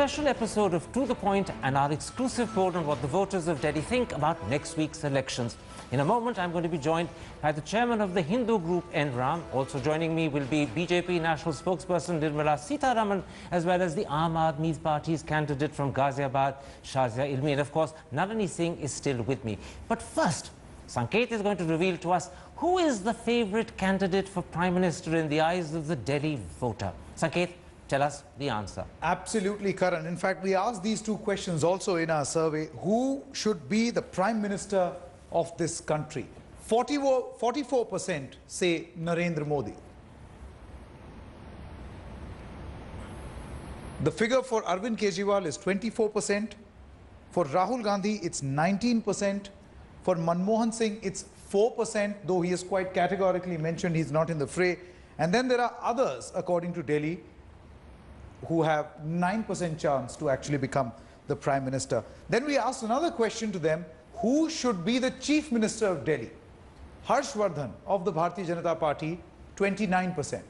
special episode of To The Point and our exclusive poll on what the voters of Delhi think about next week's elections. In a moment, I'm going to be joined by the chairman of the Hindu group, N. Ram. Also joining me will be BJP national spokesperson Nirmala Sitharaman, as well as the Aam Aadmi Party's candidate from Ghaziabad, Shazia Ilmi. And of course, Nalini Singh is still with me. But first, Sanket is going to reveal to us who is the favourite candidate for Prime Minister in the eyes of the Delhi voter. Sanket, tell us the answer. Absolutely, Karan. In fact, we asked these two questions also in our survey. Who should be the Prime Minister of this country? 44% say Narendra Modi. The figure for Arvind Kejriwal is 24%. For Rahul Gandhi, it's 19%. For Manmohan Singh, it's 4%, though he has quite categorically mentioned he's not in the fray. And then there are others, according to Delhi, who have 9% chance to actually become the Prime Minister. Then we asked another question to them, who should be the Chief Minister of Delhi? Harshvardhan of the Bharatiya Janata Party, 29%.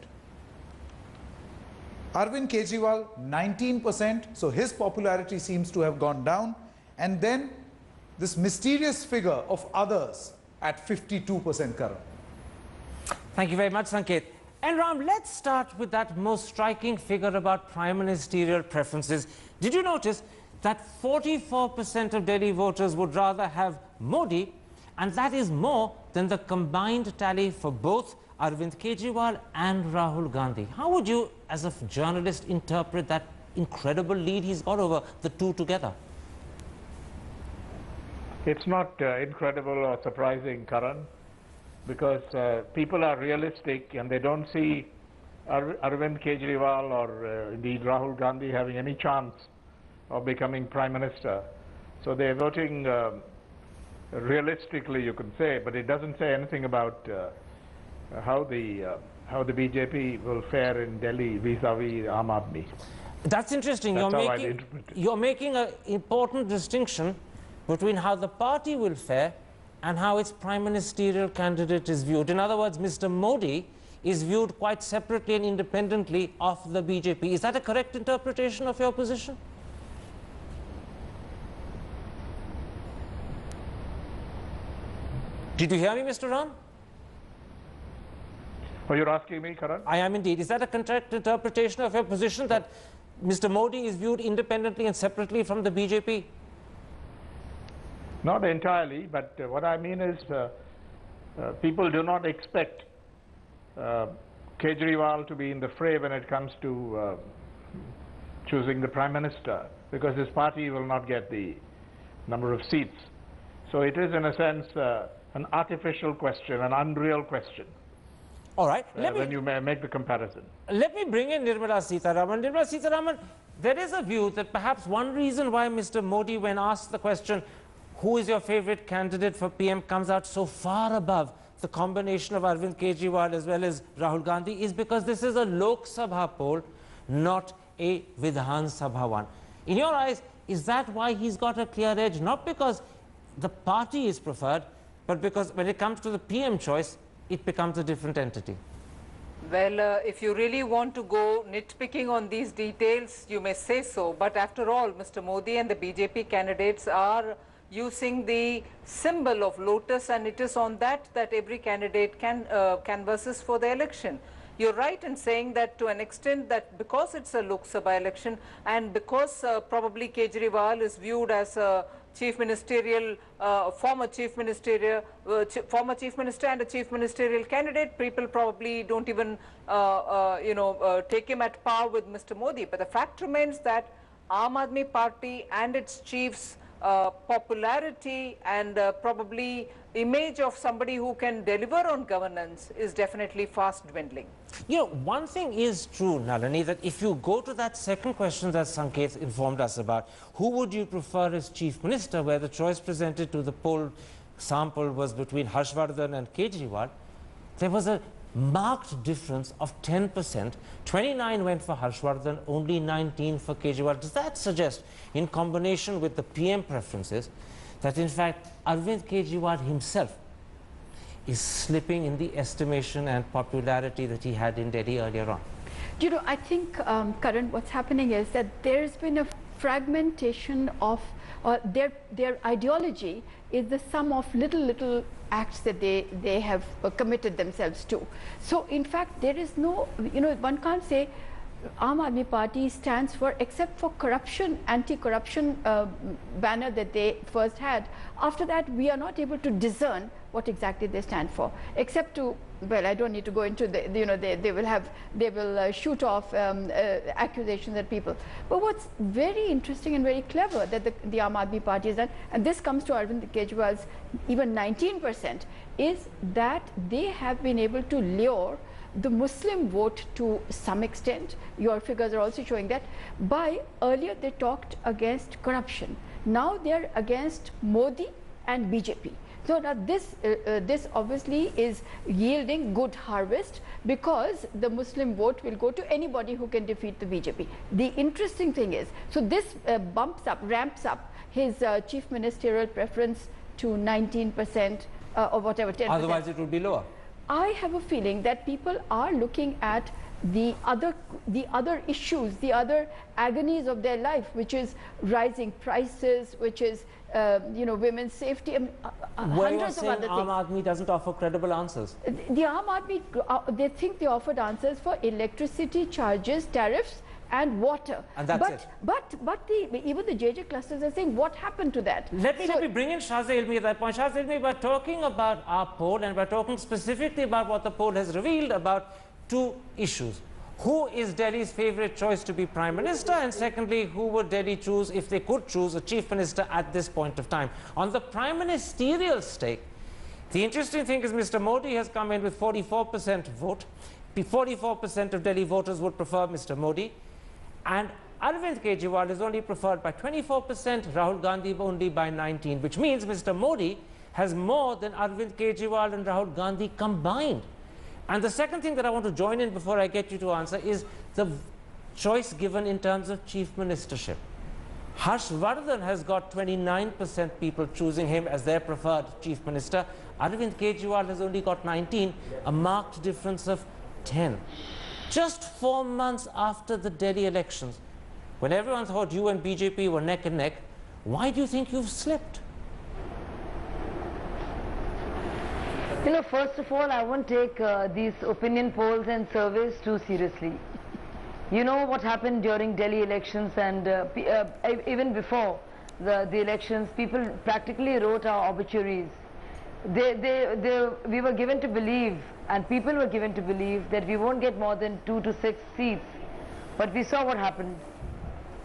Arvind Kejriwal, 19%, so his popularity seems to have gone down. And then this mysterious figure of others at 52%, Karan. Thank you very much, Sanket. And Ram, let's start with that most striking figure about prime ministerial preferences. Did you notice that 44% of Delhi voters would rather have Modi, and that is more than the combined tally for both Arvind Kejriwal and Rahul Gandhi? How would you, as a journalist, interpret that incredible lead he's got over the two together? It's not incredible or surprising, Karan, because people are realistic and they don't see Arvind Kejriwal or indeed Rahul Gandhi having any chance of becoming Prime Minister. So they're voting realistically, you could say, but it doesn't say anything about how the BJP will fare in Delhi vis-a-vis Aam Aadmi. That's interesting. That's You're making an important distinction between how the party will fare and how its prime ministerial candidate is viewed. In other words, Mr. Modi is viewed quite separately and independently of the BJP. Is that a correct interpretation of your position? Did you hear me, Mr. Ram? Oh, you're asking me, Karan? I am indeed. Is that a correct interpretation of your position, that Mr. Modi is viewed independently and separately from the BJP? Not entirely, but what I mean is people do not expect Kejriwal to be in the fray when it comes to choosing the Prime Minister, because his party will not get the number of seats. So it is, in a sense, an artificial question, an unreal question. All right. When you make the comparison. Let me bring in Nirmala Sitharaman. Nirmala Sitharaman, there is a view that perhaps one reason why Mr. Modi, when asked the question, who is your favorite candidate for PM, comes out so far above the combination of Arvind Kejriwal as well as Rahul Gandhi, is because this is a Lok Sabha poll, not a Vidhan Sabha one. In your eyes, is that why he's got a clear edge? Not because the party is preferred, but because when it comes to the PM choice, it becomes a different entity? Well, if you really want to go nitpicking on these details, you may say so. But after all, Mr. Modi and the BJP candidates are using the symbol of lotus, and it is on that every candidate canvasses for the election. You're right in saying that to an extent that because it's a Lok Sabha election and because probably Kejriwal is viewed as a chief ministerial, former chief minister and a chief ministerial candidate, people probably don't even take him at par with Mr. Modi. But the fact remains that Aam Aadmi Party and its chiefs popularity and probably image of somebody who can deliver on governance is definitely fast dwindling. You know, one thing is true, Nalini, that if you go to that second question that Sanket informed us about, who would you prefer as Chief Minister, where the choice presented to the poll sample was between Harshvardhan and Kejriwal, there was a marked difference of 10%. 29 went for Harshvardhan, only 19 for Kejriwal. Does that suggest, in combination with the PM preferences, that in fact Arvind Kejriwal himself is slipping in the estimation and popularity that he had in Delhi earlier on? You know, I think, Karan, what's happening is that there's been a fragmentation of their ideology is the sum of little acts that they have committed themselves to. So in fact, there is no, you know, one can't say Aam Aadmi Party stands for, except for corruption, anti-corruption banner that they first had. After that, we are not able to discern what exactly they stand for, except to, well, I don't need to go into the, you know, they will shoot off accusations at people. But what's very interesting and very clever that the Aam Aadmi Party has done, and this comes to Arvind Kejriwal's even 19%, is that they have been able to lure the Muslim vote to some extent. Your figures are also showing that. By earlier they talked against corruption. Now they are against Modi and BJP. So now this obviously is yielding good harvest, because the Muslim vote will go to anybody who can defeat the BJP. The interesting thing is, so this ramps up his chief ministerial preference to 19% or whatever, 10%. Otherwise it would be lower. I have a feeling that people are looking at the other issues, the other agonies of their life, which is rising prices, which is you know, women's safety, hundreds of other things. Aam Aadmi doesn't offer credible answers. The Aam Aadmi, they think they offered answers for electricity charges, tariffs, and water. And that's it. But even the JJ clusters are saying, what happened to that? Let me bring in Shahzad Ilmi at that point. Shahzad Ilmi, we're talking about our poll, and we're talking specifically about what the poll has revealed about two issues. Who is Delhi's favorite choice to be Prime Minister? And secondly, who would Delhi choose if they could choose a Chief Minister at this point of time? On the Prime Ministerial stake, the interesting thing is Mr. Modi has come in with 44% vote. 44% of Delhi voters would prefer Mr. Modi. And Arvind Kejriwal is only preferred by 24%, Rahul Gandhi only by 19%, which means Mr. Modi has more than Arvind Kejriwal and Rahul Gandhi combined. And the second thing that I want to join in before I get you to answer is the choice given in terms of chief ministership. Harshvardhan has got 29% people choosing him as their preferred chief minister. Arvind Kejriwal has only got 19%, a marked difference of 10%. Just 4 months after the Delhi elections, when everyone thought you and BJP were neck and neck, why do you think you've slipped? You know, first of all, I won't take these opinion polls and surveys too seriously. You know what happened during Delhi elections, and even before the elections, people practically wrote our obituaries. We were given to believe, and people were given to believe, that we won't get more than 2 to 6 seats. But we saw what happened.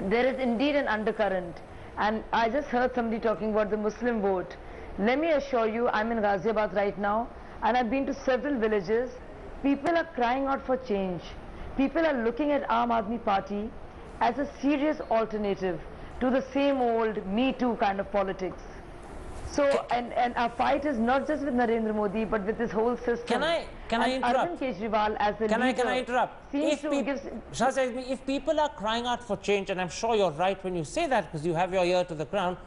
There is indeed an undercurrent. And I just heard somebody talking about the Muslim vote. Let me assure you, I'm in Ghaziabad right now, and I've been to several villages. People are crying out for change. People are looking at Aam Aadmi Party as a serious alternative to the same old Me Too kind of politics. So, and our fight is not just with Narendra Modi, but with this whole system. Can I interrupt? Arvind Kejriwal as the leader. Can I interrupt? If people are crying out for change, and I'm sure you're right when you say that because you have your ear to the ground,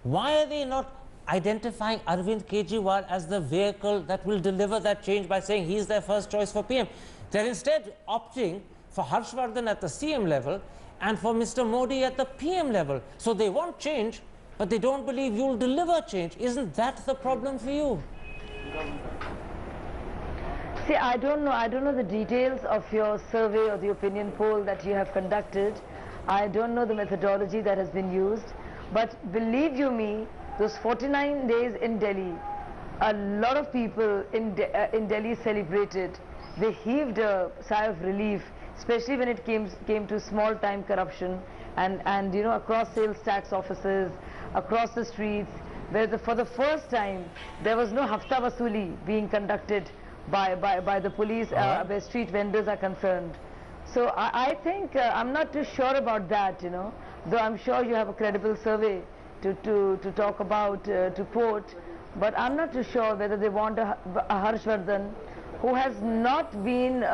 why are they not identifying Arvind Kejriwal as the vehicle that will deliver that change by saying he's their first choice for PM? They're instead opting for Harshvardhan at the CM level and for Mr. Modi at the PM level. So they want change, but they don't believe you'll deliver change. Isn't that the problem for you? See, I don't know the details of your survey or the opinion poll that you have conducted. I don't know the methodology that has been used. But believe you me, those 49 days in Delhi, a lot of people in Delhi celebrated. They heaved a sigh of relief, especially when it came to small-time corruption and you know, across sales tax offices, across the streets, where for the first time there was no hafta vasuli being conducted by the police where street vendors are concerned. So I think I'm not too sure about that, you know, though I'm sure you have a credible survey to talk about, to quote, but I'm not too sure whether they want a Harshvardhan who has not been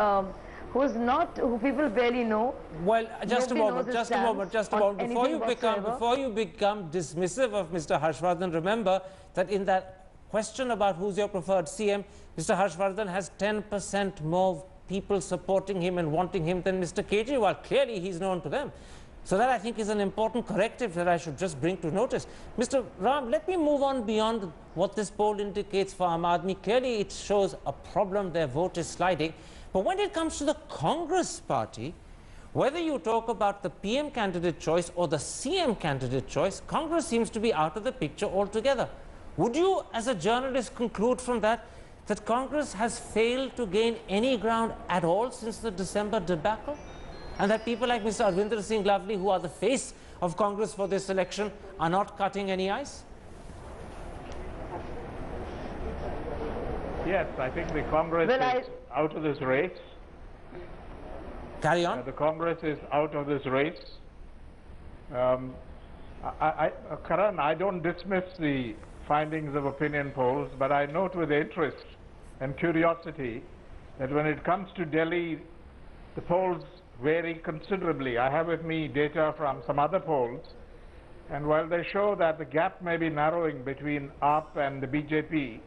who people barely know. Well, just a moment. Before you become dismissive of Mr. Harshvardhan, remember that in that question about who's your preferred CM, Mr. Harshvardhan has 10% more people supporting him and wanting him than Mr. Kejriwal. Clearly, he's known to them. So that, I think, is an important corrective that I should just bring to notice. Mr. Ram, let me move on beyond what this poll indicates for Aam Aadmi. Clearly, it shows a problem. Their vote is sliding. But when it comes to the Congress party, whether you talk about the PM candidate choice or the CM candidate choice, Congress seems to be out of the picture altogether. Would you, as a journalist, conclude from that that Congress has failed to gain any ground at all since the December debacle? And that people like Mr. Arvinder Singh Lavli, who are the face of Congress for this election, are not cutting any ice? Yes, I think the Congress is out of this race. Carry on. The Congress is out of this race. Karan, I don't dismiss the findings of opinion polls, but I note with interest and curiosity that when it comes to Delhi, the polls vary considerably. I have with me data from some other polls, and while they show that the gap may be narrowing between AAP and the BJP,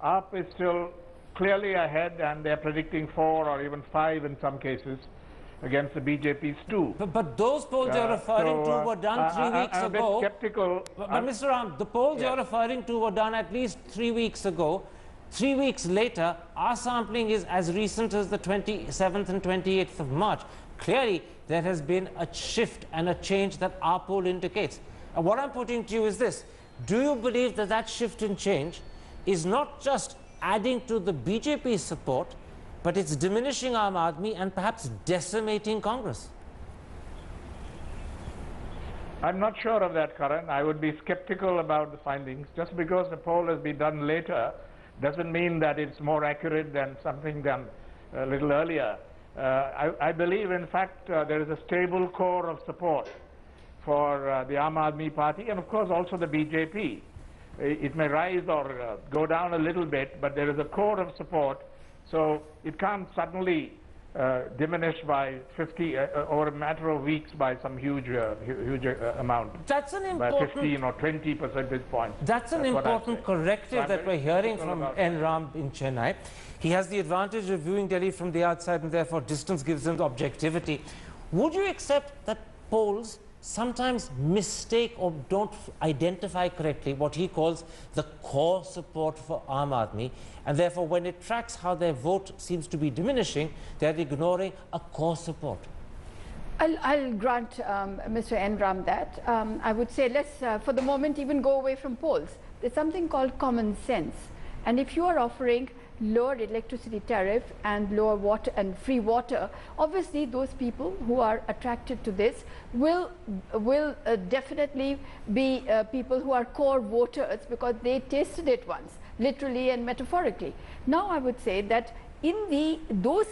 AAP is still clearly ahead, and they're predicting 4 or even 5 in some cases against the BJP's 2. But those polls you're referring to were done 3 weeks I'm ago. a bit skeptical. But Mr. Ram, the polls you're referring to were done at least 3 weeks ago. 3 weeks later, our sampling is as recent as the 27th and 28th of March. Clearly, there has been a shift and a change that our poll indicates. And what I'm putting to you is this. Do you believe that that shift and change is not just adding to the BJP's support, but it's diminishing Aam Aadmi and perhaps decimating Congress? I'm not sure of that, Karan. I would be skeptical about the findings. Just because the poll has been done later doesn't mean that it's more accurate than something done a little earlier. I believe, in fact, there is a stable core of support for the Aam Aadmi Party, and of course also the BJP. It may rise or go down a little bit, but there is a core of support, so it can't suddenly diminish by 50 over a matter of weeks by some huge amount. That's an important, by 15 or 20 percentage points. That's an important corrective that we're hearing from N. Ram in Chennai. He has the advantage of viewing Delhi from the outside, and therefore distance gives him objectivity. Would you accept that polls sometimes mistake or don't identify correctly what he calls the core support for Aam Aadmi, and therefore when it tracks how their vote seems to be diminishing, they're ignoring a core support? I'll grant Mr. N. Ram that. I would say let's, for the moment, even go away from polls. There's something called common sense. And if you are offering lower electricity tariff and lower water and free water, obviously those people who are attracted to this will definitely be people who are core voters because they tasted it once, literally and metaphorically. Now I would say that in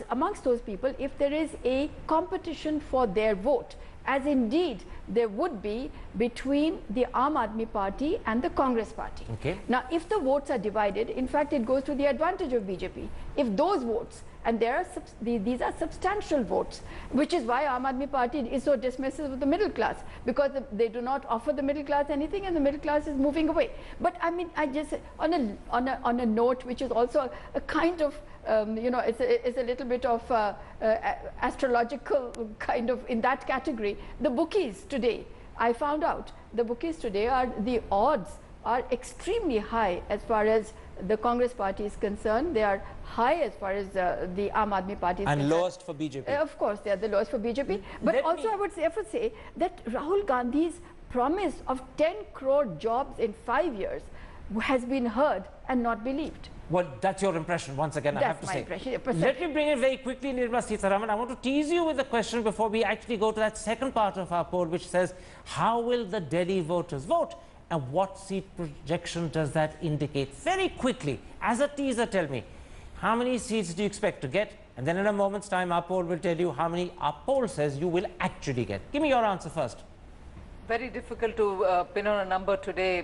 amongst those people, if there is a competition for their vote, as indeed there would be between the Aam Aadmi Party and the Congress Party. Okay. Now, if the votes are divided, in fact, it goes to the advantage of BJP. If those votes, and there are these are substantial votes, which is why Aam Aadmi Party is so dismissive of the middle class, because they do not offer the middle class anything, and the middle class is moving away. But I mean, I just on a note which is also a kind of you know, it's a little bit of astrological kind of in that category. The bookies today, I found out, the bookies today the odds are extremely high as far as the Congress Party is concerned. They are high as far as the Aam Aadmi Party is concerned. And lowest for BJP. Of course, they are the lowest for BJP. But also I would say that Rahul Gandhi's promise of 10 crore jobs in 5 years has been heard and not believed. Well, that's your impression, once again, I have to say. That's my impression. Let me bring it very quickly, Nirmala Sitharaman. I want to tease you with a question before we actually go to that second part of our poll, which says, how will the Delhi voters vote? And what seat projection does that indicate? Very quickly, as a teaser, tell me, how many seats do you expect to get? And then in a moment's time, our poll will tell you how many our poll says you will actually get. Give me your answer first. Very difficult to pin on a number today,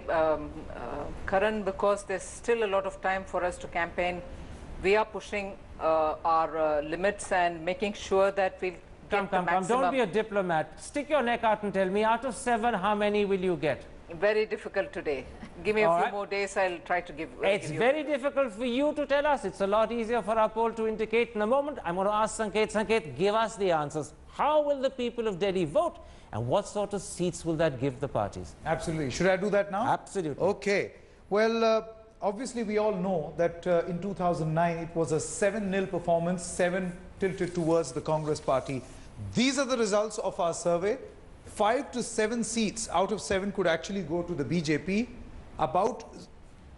Karan, because there's still a lot of time for us to campaign. We are pushing our limits and making sure that we get the maximum. Don't be a diplomat. Stick your neck out and tell me, out of 7, how many will you get? Very difficult today. Give me a All few right. more days, I'll try to give It's give you. very difficult for you to tell us. It's a lot easier for our poll to indicate. In a moment, I'm going to ask Sanket. Sanket, give us the answers. How will the people of Delhi vote? And what sort of seats will that give the parties? Absolutely. Should I do that now? Absolutely. Okay. Well, obviously we all know that in 2009 it was a 7-0 performance, 7 tilted towards the Congress party. These are the results of our survey. 5 to 7 seats out of 7 could actually go to the BJP. About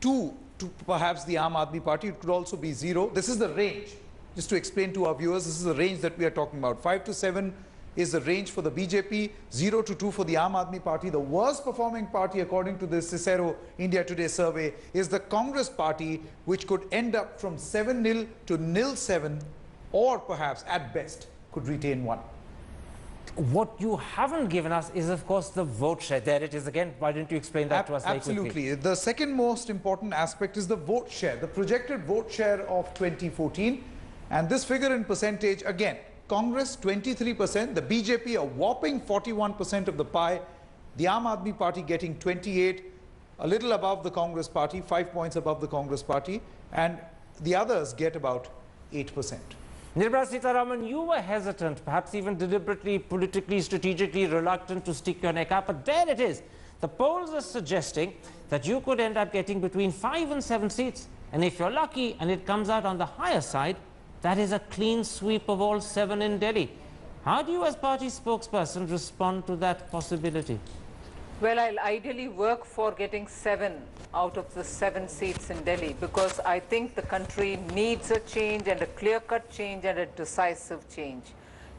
2 to perhaps the Aam Aadmi Party. It could also be 0. This is the range. Just to explain to our viewers, this is the range that we are talking about. 5 to 7 is the range for the BJP, 0 to 2 for the Aam Aadmi Party. The worst performing party, according to the Cicero India Today survey, is the Congress Party, which could end up from 7-0 to 0-7, or perhaps, at best, could retain 1. What you haven't given us is, of course, the vote share. There it is again. Why don't you explain that to us very quickly? Absolutely. The second most important aspect is the vote share, the projected vote share of 2014. And this figure in percentage, again, Congress 23%, the BJP a whopping 41% of the pie, the Aam Aadmi Party getting 28%, a little above the Congress Party, 5 points above the Congress Party, and the others get about 8%. Nirmala Sitharaman, you were hesitant, perhaps even deliberately, politically, strategically reluctant to stick your neck out, but there it is. The polls are suggesting that you could end up getting between 5 and 7 seats. And if you're lucky and it comes out on the higher side, that is a clean sweep of all 7 in Delhi. How do you, as party spokesperson, respond to that possibility? Well, I'll ideally work for getting 7 out of the 7 seats in Delhi, because I think the country needs a change, and a clear-cut change, and a decisive change.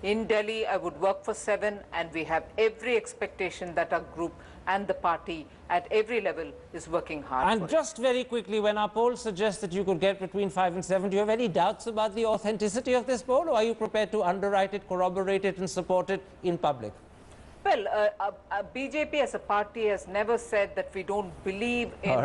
In Delhi, I would work for 7, and we have every expectation that our group and the party at every level is working hard. And just very quickly, when our poll suggests that you could get between 5 and 7, do you have any doubts about the authenticity of this poll, or are you prepared to underwrite it, corroborate it, and support it in public? Well, BJP as a party has never said that we don't believe in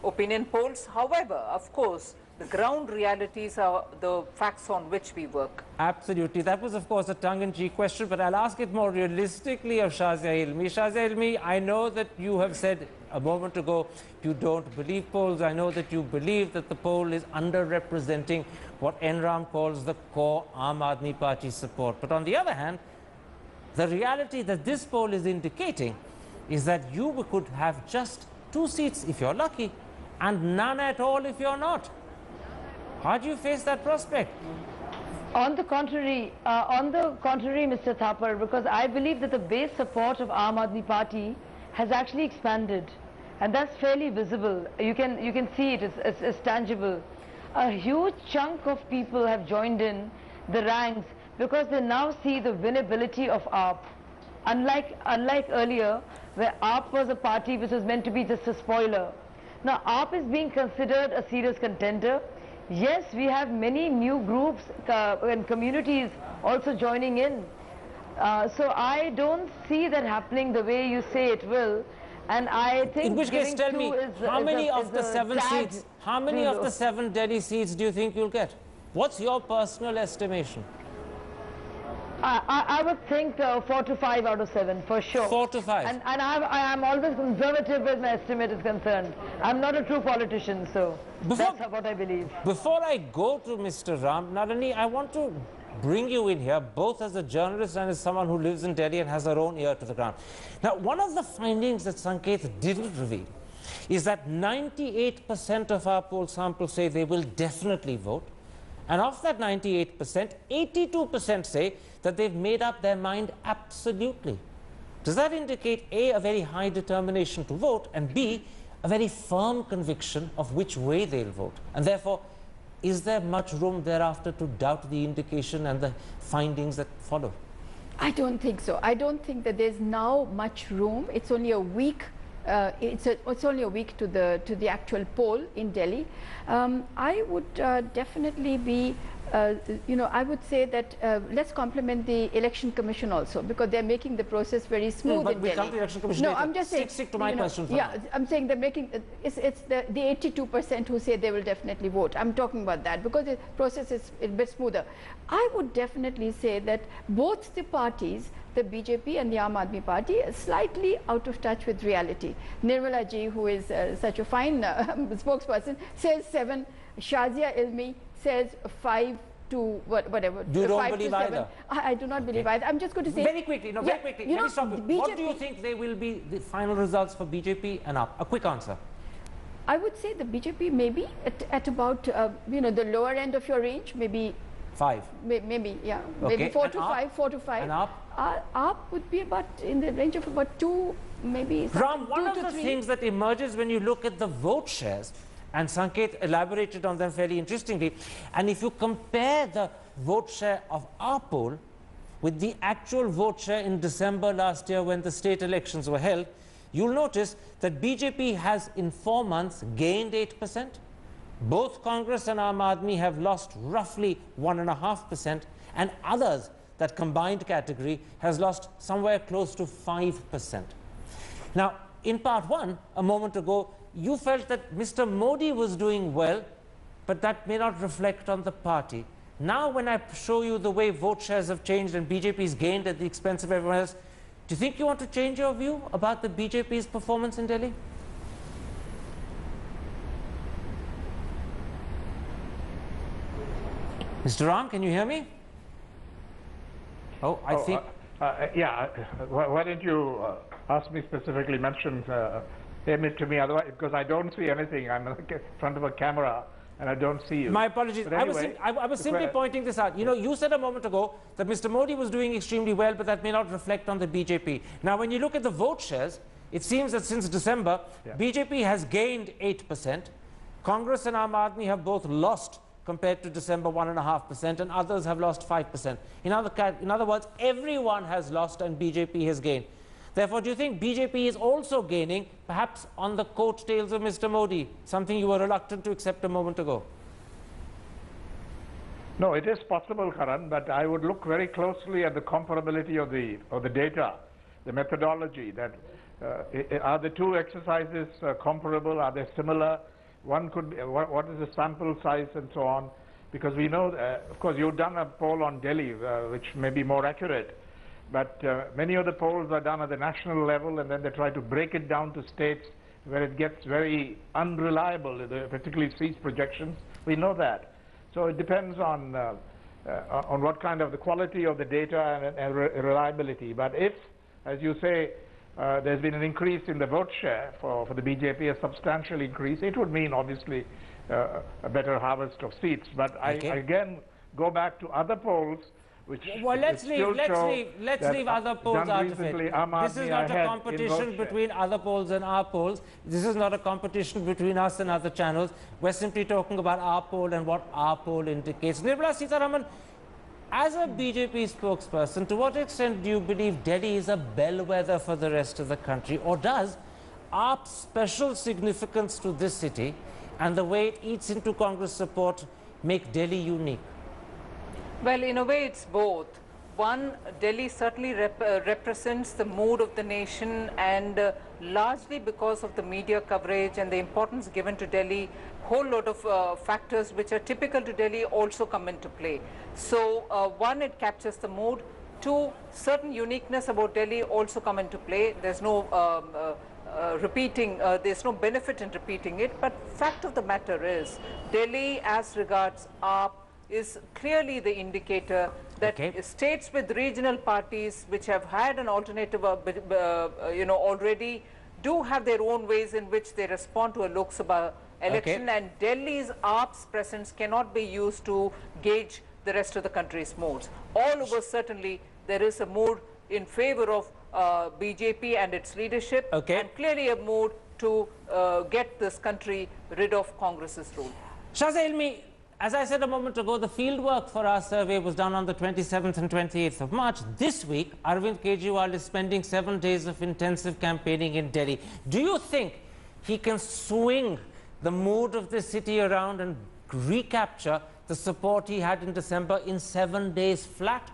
opinion polls. However, of course, the ground realities are the facts on which we work. Absolutely. That was, of course, a tongue-in-cheek question, but I'll ask it more realistically of Shazia Ilmi. Shazia Ilmi, I know that you have said a moment ago you don't believe polls. I know that you believe that the poll is underrepresenting what Enram calls the core Aam Aadmi Party support. But on the other hand, the reality that this poll is indicating is that you could have just 2 seats if you're lucky, and none at all if you're not. How do you face that prospect? On the contrary, Mr. Thapar, because I believe that the base support of Aam Aadmi Party has actually expanded, and that's fairly visible. You can see it, it's tangible. A huge chunk of people have joined in the ranks because they now see the winnability of AAP. Unlike earlier, where AAP was a party which was meant to be just a spoiler. Now AAP is being considered a serious contender. Yes, we have many new groups and communities also joining in. So I don't see that happening the way you say it will. And I think in which case, tell me, how many of the 7 seats, how many of the 7 Delhi seats do you think you'll get? What's your personal estimation? I would think 4 to 5 out of 7 for sure. 4 to 5. And I am always conservative where my estimate is concerned. I'm not a true politician, so that's what I believe. Before I go to Mr. Ram, Nalini, I want to bring you in here, both as a journalist and as someone who lives in Delhi and has her own ear to the ground. Now, one of the findings that Sanket didn't reveal is that 98% of our poll sample say they will definitely vote. And of that 98%, 82% say that they've made up their mind absolutely. Does that indicate A, a very high determination to vote, and B, a very firm conviction of which way they'll vote? And therefore, is there much room thereafter to doubt the indication and the findings that follow? I don't think so. I don't think that there's now much room. It's only a week. It's only a week to the actual poll in Delhi. I would definitely be you know, I would say that let's compliment the Election Commission also, because they're making the process very smooth but in we Delhi. come to the Election Commission No, later. I'm just saying. Stick to my question for Yeah, now. I'm saying they're making it's the 82% who say they will definitely vote. I'm talking about that because the process is a bit smoother. I would definitely say that both the parties, the BJP and the Aam Aadmi Party, are slightly out of touch with reality. Nirmala ji, who is such a fine spokesperson, says 7. Shazia Ilmi says 5 to whatever. You don't 5 to believe 7. either? I do not believe either. I'm just going to say Very quickly, no, very yeah, quickly. you Let know, me stop you. the What do you BJP think they will be the final results for BJP and AAP? A quick answer. I would say the BJP may be at about you know, the lower end of your range, maybe 5. maybe yeah, Okay, maybe 4 and to AAP? 5, 4 to 5. And AAP? AAP would be about in the range of about 2, maybe Ram, one 2 of to the 3. things that emerges when you look at the vote shares, and Sanket elaborated on them fairly interestingly, and if you compare the vote share of our poll with the actual vote share in December last year when the state elections were held, you'll notice that BJP has in 4 months gained 8%. Both Congress and Aam Aadmi have lost roughly 1.5%, and others, that combined category, has lost somewhere close to 5%. Now, in part 1, a moment ago, you felt that Mr. Modi was doing well, but that may not reflect on the party. Now, when I show you the way vote shares have changed and BJP's gained at the expense of everyone else, do you think you want to change your view about the BJP's performance in Delhi? Mr. Ram, can you hear me? Oh, I think... Yeah, why don't you ask me specifically, mention it to me, otherwise, because I don't see anything. I'm in front of a camera and I don't see you. My apologies. But anyway, I was simply pointing this out. You know, you said a moment ago that Mr. Modi was doing extremely well, but that may not reflect on the BJP. Now, when you look at the vote shares, it seems that since December, BJP has gained 8%. Congress and Aam Aadmi have both lost compared to December 1.5%, and others have lost 5%. In other words, everyone has lost and BJP has gained. Therefore, do you think BJP is also gaining, perhaps on the coattails of Mr. Modi, something you were reluctant to accept a moment ago? No, it is possible, Karan, but I would look very closely at the comparability of the data, the methodology. That are the two exercises comparable? Are they similar? One could be, what is the sample size and so on? Because we know, of course, you've done a poll on Delhi, which may be more accurate. But many of the polls are done at the national level, and then they try to break it down to states where it gets very unreliable, particularly seats projections. We know that. So it depends on what kind of the quality of the data and reliability. But if, as you say, there's been an increase in the vote share for the BJP, a substantial increase, it would mean obviously a better harvest of seats. But Okay. I again go back to other polls which well, let's leave other polls out of it. This is not a competition between other polls and our polls. This is not a competition between us and other channels. We're simply talking about our poll and what our poll indicates. Nirmala Sitharaman, as a BJP spokesperson, to what extent do you believe Delhi is a bellwether for the rest of the country? Or does AAP's special significance to this city and the way it eats into Congress support make Delhi unique? Well, in a way, it's both. One, Delhi certainly represents the mood of the nation, and largely because of the media coverage and the importance given to Delhi, whole lot of factors which are typical to Delhi also come into play. So, one, it captures the mood. Two, certain uniqueness about Delhi also come into play. There's no there's no benefit in repeating it, but fact of the matter is, Delhi as regards AAP is clearly the indicator that states with regional parties which have had an alternative, already do have their own ways in which they respond to a Lok Sabha election, and Delhi's AAP's presence cannot be used to gauge the rest of the country's moods. All over, certainly, there is a mood in favor of BJP and its leadership, and clearly a mood to get this country rid of Congress's rule. Shazia Ilmi, as I said a moment ago, the fieldwork for our survey was done on the 27th and 28th of March. This week, Arvind Kejriwal is spending 7 days of intensive campaigning in Delhi. Do you think he can swing the mood of the city around and recapture the support he had in December in 7 days flat?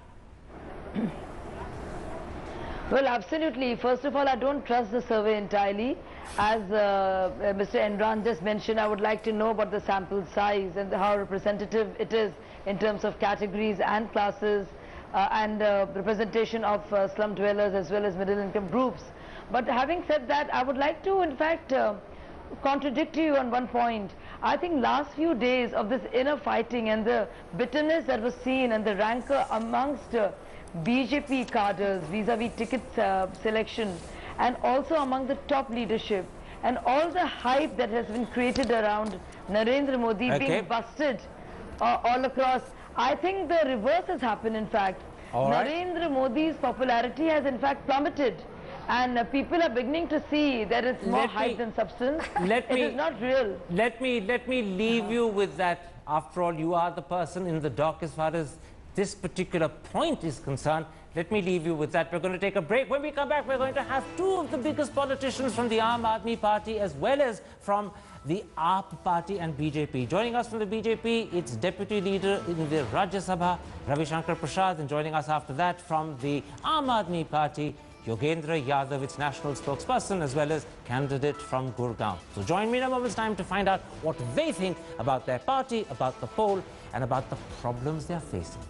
Well, absolutely. First of all, I don't trust the survey entirely. As Mr. Enran just mentioned, I would like to know about the sample size and how representative it is in terms of categories and classes and representation of slum dwellers as well as middle income groups. But having said that, I would like to in fact contradict you on one point. I think last few days of this inner fighting and the bitterness that was seen and the rancor amongst BJP cadres vis-a-vis ticket selection and also among the top leadership and all the hype that has been created around Narendra Modi being busted all across. I think the reverse has happened in fact. Narendra Modi's popularity has in fact plummeted. And people are beginning to see that it's more hype than substance. It is not real. Let me leave you with that. After all, you are the person in the dock as far as this particular point is concerned. Let me leave you with that. We're going to take a break. When we come back, we're going to have two of the biggest politicians from the Aam Aadmi Party as well as from the AAP Party and BJP. Joining us from the BJP, its Deputy Leader in the Rajya Sabha, Ravi Shankar Prasad, and joining us after that from the Aam Aadmi Party, Yogendra Yadav, its national spokesperson, as well as candidate from Gurgaon. So join me in a moment's time to find out what they think about their party, about the poll, and about the problems they are facing.